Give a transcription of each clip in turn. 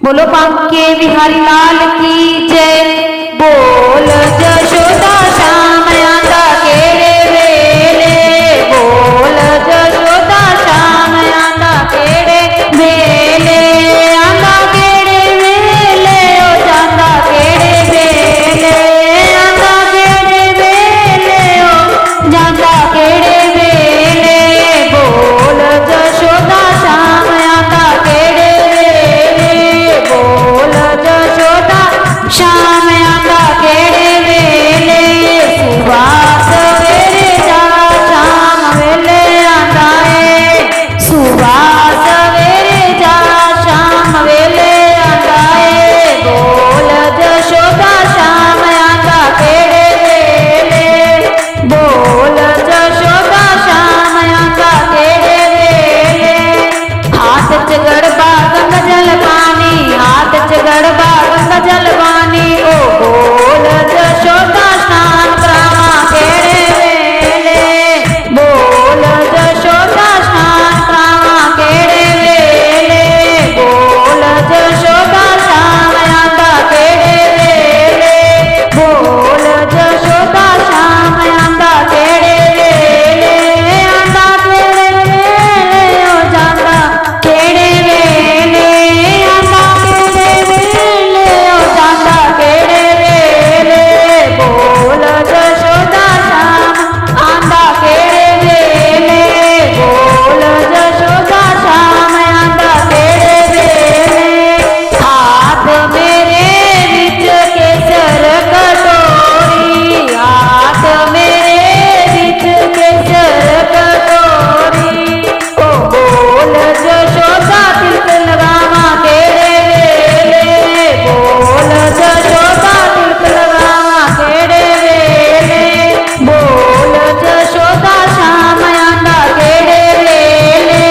बोलो बांके बिहारी लाल की जय। बोल जशोदा श्याम आंदा केड़े वेले, बोल जशोदा श्याम आंदा केड़े वेले, आंदा केड़े वेले ओ जांदा केड़े वेले, आंदा केड़े वेले ओ जांदा केड़े वेले, बोल जशोदा श्याम आंदा केड़े वेले, बोल जशोदा श्याम आंदा केड़े वेले, सुबह सवेरे जा शाम वेले आंदा है, सुबह सवेरे जा शाम वेले आंदा है, बोल जशोदा श्याम आंदा केड़े वेले, बोल जशोदा श्याम आंदा केड़े वेले, हाथ च गड़बा गंगा जल पानी, हाथ च गड़बा गंगा जल पानी, ओ बोल जशोदा स्नान करावा केड़े वेले, बोल जशोदा स्नान करावा केड़े वेले, बोल जशोदा श्याम आंदा केड़े वेले, बोल जशोदा श्याम आंदा केड़े वेले, आंदा केड़े वेले ओ जांदा केड़े वेले, आंदा केड़े वेले ओ जांदा केड़े वेले, बोल जशोदा श्याम आंदा केड़े वेले, बोल जशोदा श्याम आंदा केड़े वेले, हाथ मेरे विच केसर कटोरी, हाथ मेरे विच केसर कटोरी, ओ बोल जशोदा तिलक लगावा केड़े वेले, बोल जशोदा तिलक लगावा केड़े वेले, बोल जशोदा श्याम आंदा केड़े वेले,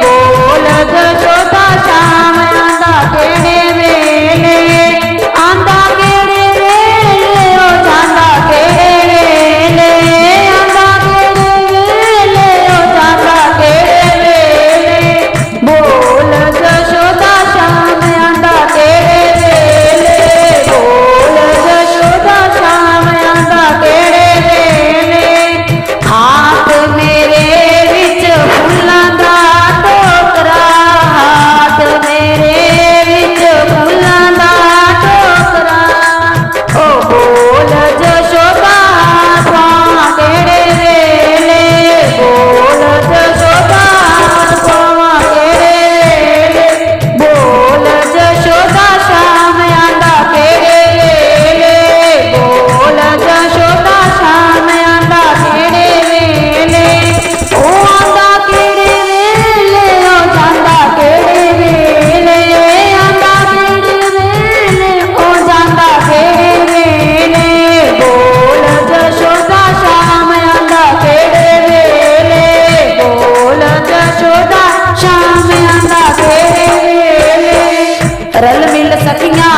बोल जशोदा श्याम आंदा केड़े वेले, आंदा केड़े वेले ओ जांदा केड़े वेले, आंदा केड़े वेले ओ जांदा केड़े वेले, बोल जशोदा श्याम आंदा केड़े वेले, बोल जशोदा श्याम आंदा केड़े वेले, हाथ मेरे विच फुल्लां दा टोकरा, हाथ मेरे विच फुल्लां दा टोकरा, ओ बोल जशोदा पावां केड़े वेले, बोल जशोदा पावां केड़े वेले, बोल जशोदा श्याम आंदा केड़े वेले, बोल जशोदा श्याम आंदा केड़े वेले, ओ आंदा केड़े वेले ओ जांदा केड़े वेले, आंदा केड़े वेले ओ जांदा केड़े वेले, बोल जशोदा श्याम आंदा केड़े वेले, बोल जशोदा श्याम आंदा केड़े वेले, रल मिल सखियां